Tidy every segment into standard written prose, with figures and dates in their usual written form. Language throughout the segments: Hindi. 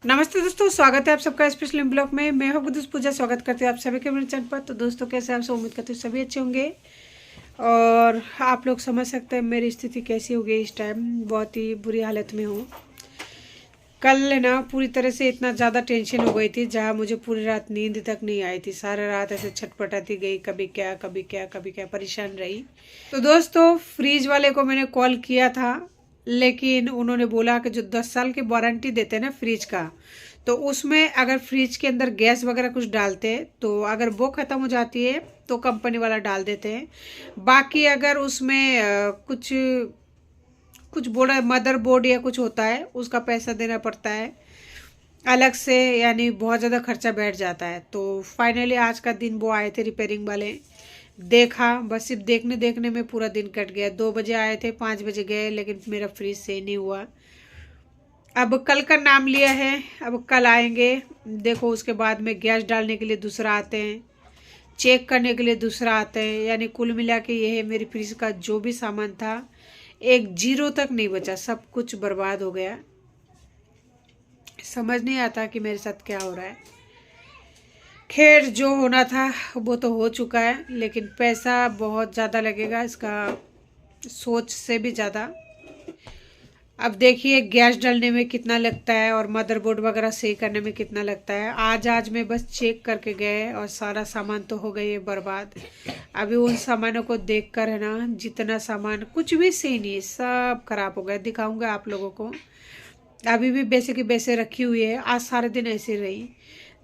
नमस्ते दोस्तों, स्वागत है आप सबका स्पेशल ब्लॉग में। मैं हूं गुदुस पूजा, स्वागत करती हूँ आप सभी के मेरे चैनल पर। तो दोस्तों, कैसे आप सब? उम्मीद करती हूँ सभी अच्छे होंगे। और आप लोग समझ सकते हैं मेरी स्थिति कैसी हो गई इस टाइम। बहुत ही बुरी हालत में हूँ। कल ना पूरी तरह से इतना ज़्यादा टेंशन हो गई थी, जहाँ मुझे पूरी रात नींद तक नहीं आई थी। सारा रात ऐसे छटपटाती गई, कभी क्या कभी क्या कभी क्या, परेशान रही। तो दोस्तों, फ्रीज वाले को मैंने कॉल किया था, लेकिन उन्होंने बोला कि जो 10 साल की वारंटी देते हैं ना फ्रिज का, तो उसमें अगर फ्रिज के अंदर गैस वगैरह कुछ डालते हैं तो अगर वो ख़त्म हो जाती है तो कंपनी वाला डाल देते हैं। बाकी अगर उसमें कुछ कुछ बोर्ड, मदर बोर्ड या कुछ होता है, उसका पैसा देना पड़ता है अलग से, यानी बहुत ज़्यादा खर्चा बैठ जाता है। तो फाइनली आज का दिन वो आए थे रिपेयरिंग वाले। देखा, बस सिर्फ देखने देखने में पूरा दिन कट गया। 2 बजे आए थे, 5 बजे गए, लेकिन मेरा फ्रिज सही नहीं हुआ। अब कल का नाम लिया है, अब कल आएंगे। देखो, उसके बाद में गैस डालने के लिए दूसरा आते हैं, चेक करने के लिए दूसरा आते हैं। यानी कुल मिला के ये है, मेरी फ्रिज का जो भी सामान था एक जीरो तक नहीं बचा, सब कुछ बर्बाद हो गया। समझ नहीं आता कि मेरे साथ क्या हो रहा है। खैर, जो होना था वो तो हो चुका है, लेकिन पैसा बहुत ज़्यादा लगेगा इसका, सोच से भी ज़्यादा। अब देखिए, गैस डालने में कितना लगता है और मदरबोर्ड वगैरह सही करने में कितना लगता है। आज में बस चेक करके गए और सारा सामान तो हो गई है बर्बाद। अभी उन सामानों को देख कर है ना, जितना सामान कुछ भी सही नहीं है, सब खराब हो गया। दिखाऊंगा आप लोगों को। अभी भी वैसे की वैसे रखी हुई है, आज सारे दिन ऐसे रही।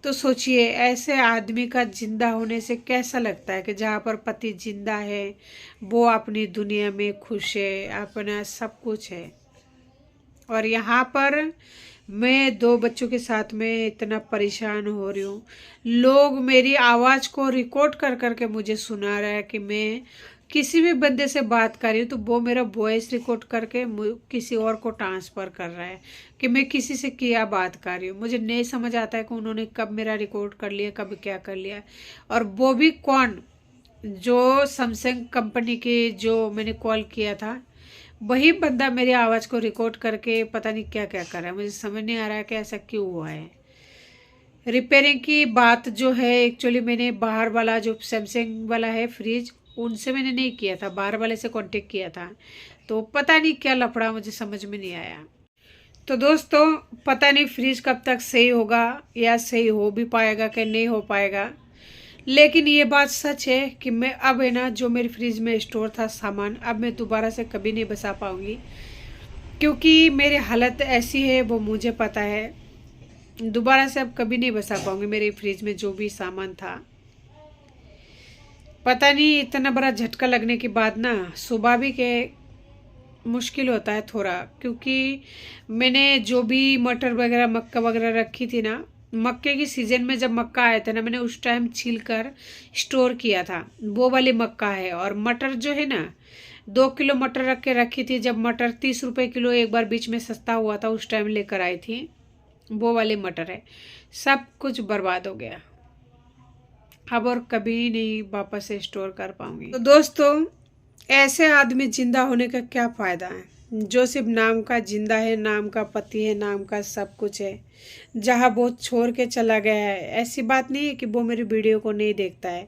तो सोचिए, ऐसे आदमी का जिंदा होने से कैसा लगता है कि जहाँ पर पति जिंदा है वो अपनी दुनिया में खुश है, अपना सब कुछ है, और यहाँ पर मैं 2 बच्चों के साथ में इतना परेशान हो रही हूँ। लोग मेरी आवाज़ को रिकॉर्ड कर करके मुझे सुना रहा है कि मैं किसी भी बंदे से बात कर रही हूँ तो वो मेरा वॉइस रिकॉर्ड करके किसी और को ट्रांसफ़र कर रहा है कि मैं किसी से क्या बात कर रही हूँ। मुझे नहीं समझ आता है कि उन्होंने कब मेरा रिकॉर्ड कर लिया, कब क्या कर लिया। और वो भी कौन? जो सैमसंग कंपनी की जो मैंने कॉल किया था, वही बंदा मेरी आवाज़ को रिकॉर्ड करके पता नहीं क्या क्या कर रहा है। मुझे समझ नहीं आ रहा है कि ऐसा क्यों हुआ है। रिपेयरिंग की बात जो है, एक्चुअली मैंने बाहर वाला जो सैमसंग वाला है फ्रिज, उनसे मैंने नहीं किया था, बाहर वाले से कांटेक्ट किया था। तो पता नहीं क्या लफड़ा, मुझे समझ में नहीं आया। तो दोस्तों, पता नहीं फ्रिज कब तक सही होगा, या सही हो भी पाएगा कि नहीं हो पाएगा। लेकिन ये बात सच है कि मैं अब है ना, जो मेरी फ्रिज में स्टोर था सामान, अब मैं दोबारा से कभी नहीं बसा पाऊंगी, क्योंकि मेरी हालत ऐसी है वो मुझे पता है। दोबारा से अब कभी नहीं बसा पाऊंगी मेरे फ्रिज में जो भी सामान था। पता नहीं, इतना बड़ा झटका लगने के बाद ना स्वाभाविक है मुश्किल होता है थोड़ा, क्योंकि मैंने जो भी मटर वगैरह मक्का वगैरह रखी थी ना, मक्के की सीजन में जब मक्का आया था ना, मैंने उस टाइम छील कर स्टोर किया था, वो वाली मक्का है। और मटर जो है ना, 2 किलो मटर रख के रखी थी। जब मटर 30 रुपए किलो एक बार बीच में सस्ता हुआ था, उस टाइम लेकर आई थी, वो वाली मटर है। सब कुछ बर्बाद हो गया, अब और कभी नहीं वापस से स्टोर कर पाऊंगी। तो दोस्तों, ऐसे आदमी जिंदा होने का क्या फ़ायदा है, जो सिर्फ नाम का जिंदा है, नाम का पति है, नाम का सब कुछ है, जहाँ वो छोड़ के चला गया है। ऐसी बात नहीं है कि वो मेरी वीडियो को नहीं देखता है,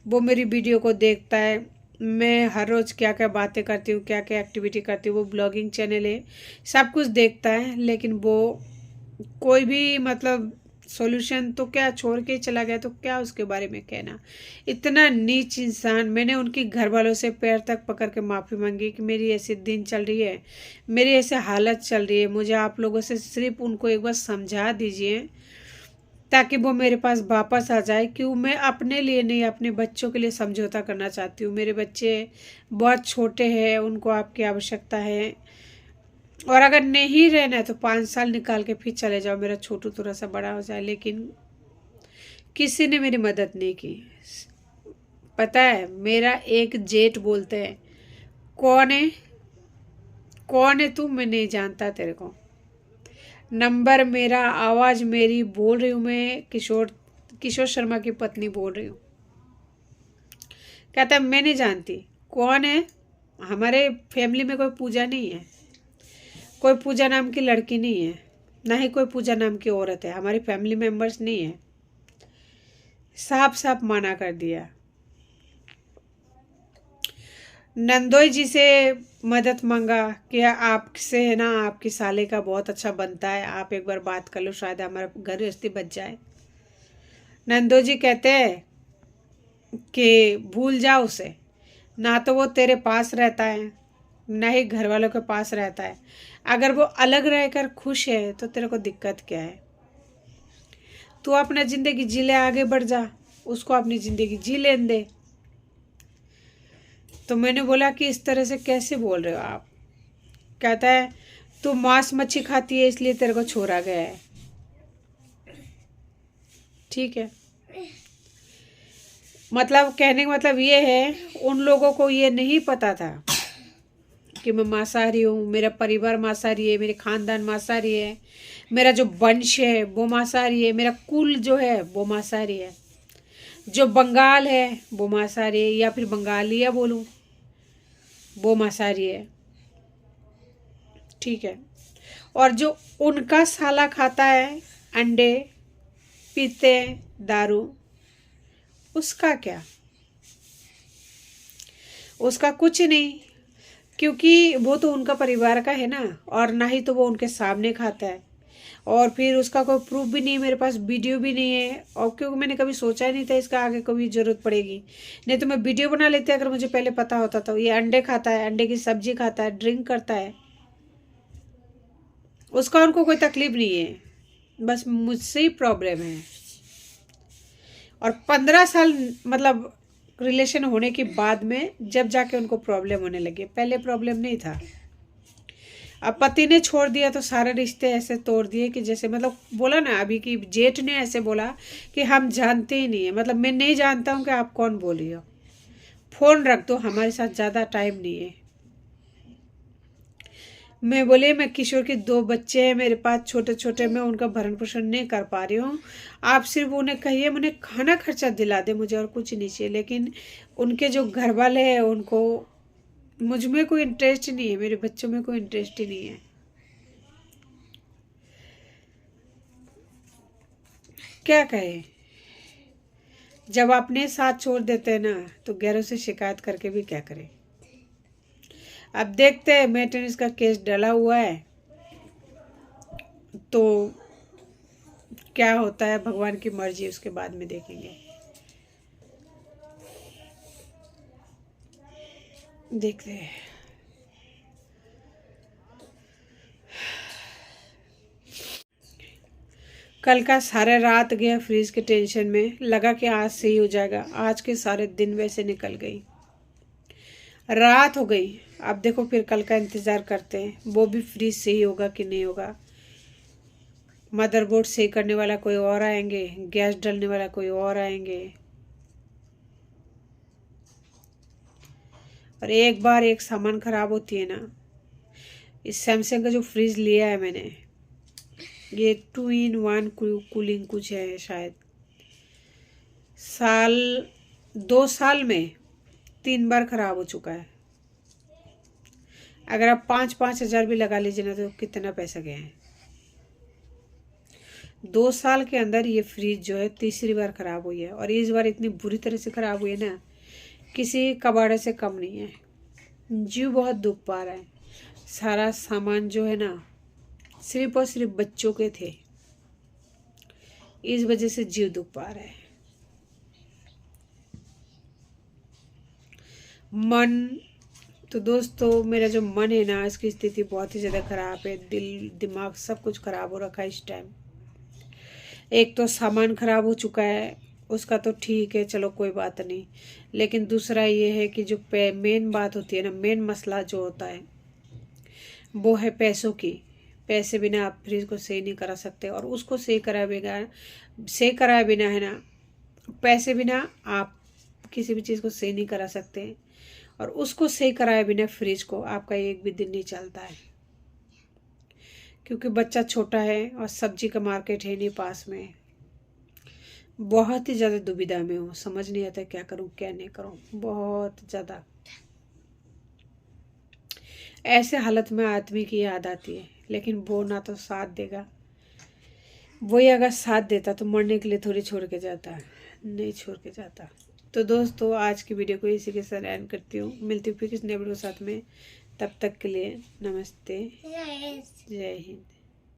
वो मेरी वीडियो को देखता है। मैं हर रोज़ क्या क्या बातें करती हूँ, क्या क्या एक्टिविटी करती हूँ, वो ब्लॉगिंग चैनल है, सब कुछ देखता है। लेकिन वो कोई भी मतलब सॉल्यूशन तो क्या, छोड़ के चला गया तो क्या उसके बारे में कहना। इतना नीच इंसान। मैंने उनकी घर वालों से पैर तक पकड़ के माफ़ी मांगी कि मेरी ऐसी दिन चल रही है, मेरी ऐसे हालत चल रही है, मुझे आप लोगों से सिर्फ उनको एक बार समझा दीजिए ताकि वो मेरे पास वापस आ जाए। क्यों? मैं अपने लिए नहीं, अपने बच्चों के लिए समझौता करना चाहती हूँ। मेरे बच्चे बहुत छोटे हैं, उनको आपकी आवश्यकता है। और अगर नहीं रहना है तो 5 साल निकाल के फिर चले जाओ, मेरा छोटू थोड़ा सा बड़ा हो जाए। लेकिन किसी ने मेरी मदद नहीं की। पता है, मेरा एक जेठ बोलते हैं, कौन है, कौन है तू? मैं नहीं जानता तेरे को। नंबर मेरा, आवाज़ मेरी, बोल रही हूँ मैं किशोर किशोर शर्मा की पत्नी बोल रही हूँ। कहता है मैं नहीं जानती कौन है। हमारे फैमिली में कोई पूजा नहीं है, कोई पूजा नाम की लड़की नहीं है। ना ही कोई पूजा नाम की औरत है, हमारी फैमिली मेंबर्स नहीं है। साफ साफ मना कर दिया। नंदोई जी से मदद मांगा कि आपसे है ना, आपकी साले का बहुत अच्छा बनता है, आप एक बार बात कर लो, शायद हमारा घर गृहस्थी बच जाए। नंदो जी कहते हैं कि भूल जाओ उसे, ना तो वो तेरे पास रहता है ना ही घर वालों के पास रहता है। अगर वो अलग रहकर खुश है तो तेरे को दिक्कत क्या है? तू अपना जिंदगी जी ले, आगे बढ़ जा, उसको अपनी जिंदगी जी लेने दे। तो मैंने बोला कि इस तरह से कैसे बोल रहे हो आप? कहता है तू मांस मच्छी खाती है इसलिए तेरे को छोड़ा गया है। ठीक है, मतलब कहने का मतलब ये है, उन लोगों को ये नहीं पता था कि मैं मांसाहारी हूँ, मेरा परिवार मांसाहारी है, मेरे खानदान मांसाहारी है, मेरा जो वंश है वो मांसाहारी है, मेरा कुल जो है वो मांसाहारी है, जो बंगाल है वो मांसाहारी है, या फिर बंगालिया बोलूँ वो मांसाहारी है। ठीक है, और जो उनका साला खाता है अंडे, पीते दारू, उसका क्या? उसका कुछ नहीं, क्योंकि वो तो उनका परिवार का है ना, और ना ही तो वो उनके सामने खाता है, और फिर उसका कोई प्रूफ भी नहीं है मेरे पास, वीडियो भी नहीं है। और क्योंकि मैंने कभी सोचा ही नहीं था इसका आगे कभी ज़रूरत पड़ेगी, नहीं तो मैं वीडियो बना लेती अगर मुझे पहले पता होता। तो ये अंडे खाता है, अंडे की सब्जी खाता है, ड्रिंक करता है, उसका उनको कोई तकलीफ नहीं है, बस मुझसे ही प्रॉब्लम है। और 15 साल मतलब रिलेशन होने के बाद में जब जाके उनको प्रॉब्लम होने लगी, पहले प्रॉब्लम नहीं था। अब पति ने छोड़ दिया तो सारे रिश्ते ऐसे तोड़ दिए कि जैसे, मतलब बोला ना अभी कि जेठ ने ऐसे बोला कि हम जानते ही नहीं है, मतलब मैं नहीं जानता हूँ कि आप कौन बोली हो, फोन रख दो, हमारे साथ ज़्यादा टाइम नहीं है। मैं बोले मैं किशोर के 2 बच्चे हैं मेरे पास छोटे छोटे, मैं उनका भरण पोषण नहीं कर पा रही हूँ, आप सिर्फ उन्हें कहिए उन्हें खाना खर्चा दिला दे, मुझे और कुछ नहीं चाहिए। लेकिन उनके जो घर वाले हैं उनको मुझ में कोई इंटरेस्ट नहीं है, मेरे बच्चों में कोई इंटरेस्ट ही नहीं है। क्या कहे, जब अपने साथ छोड़ देते हैं ना तो गैरों से शिकायत करके भी क्या करें। अब देखते हैं, मेंटेनेंस का केस डला हुआ है तो क्या होता है, भगवान की मर्जी, उसके बाद में देखेंगे। देखते हैं। कल का सारा रात गया फ्रीज के टेंशन में, लगा कि आज सही हो जाएगा, आज के सारे दिन वैसे निकल गई, रात हो गई। अब देखो फिर कल का इंतज़ार करते हैं, वो भी फ्रीज सही होगा कि नहीं होगा। मदरबोर्ड सही करने वाला कोई और आएंगे, गैस डालने वाला कोई और आएंगे, और एक बार एक सामान ख़राब होती है ना। इस सैमसंग का जो फ्रिज लिया है मैंने, ये 2-in-1 कूलिंग कुछ है शायद, 2 साल में 3 बार ख़राब हो चुका है। अगर आप 5-5 हज़ार भी लगा लीजिए ना तो कितना पैसा गया है। 2 साल के अंदर ये फ्रिज जो है तीसरी बार ख़राब हुई है, और इस बार इतनी बुरी तरह से ख़राब हुई है ना, किसी कबाड़े से कम नहीं है। जीव बहुत दुख पा रहा है। सारा सामान जो है ना सिर्फ और सिर्फ बच्चों के थे, इस वजह से जीव दुख पा रहा है। मन तो दोस्तों, मेरा जो मन है ना, इसकी स्थिति बहुत ही ज़्यादा ख़राब है, दिल दिमाग सब कुछ ख़राब हो रखा है इस टाइम। एक तो सामान ख़राब हो चुका है, उसका तो ठीक है चलो कोई बात नहीं, लेकिन दूसरा ये है कि जो मेन बात होती है ना, मेन मसला जो होता है वो है पैसों की। पैसे बिना आप फ्रिज को सही नहीं करा सकते, और उसको सही कराए बिना है ना, पैसे बिना आप किसी भी चीज़ को सही नहीं करा सकते, और उसको सही कराए बिना फ्रिज को आपका एक भी दिन नहीं चलता है। क्योंकि बच्चा छोटा है और सब्जी का मार्केट है नहीं पास में, बहुत ही ज़्यादा दुविधा में हूँ, समझ नहीं आता क्या करूँ क्या नहीं करूँ, बहुत ज़्यादा। ऐसे हालत में आदमी की याद आती है, लेकिन वो ना तो साथ देगा वही अगर साथ देता तो मरने के लिए थोड़ी छोड़ के जाता, नहीं छोड़ के जाता। तो दोस्तों आज की वीडियो को इसी के साथ एंड करती हूँ। मिलती हूँ फिर किसी नए वीडियो के साथ में। तब तक के लिए नमस्ते, जय हिंद।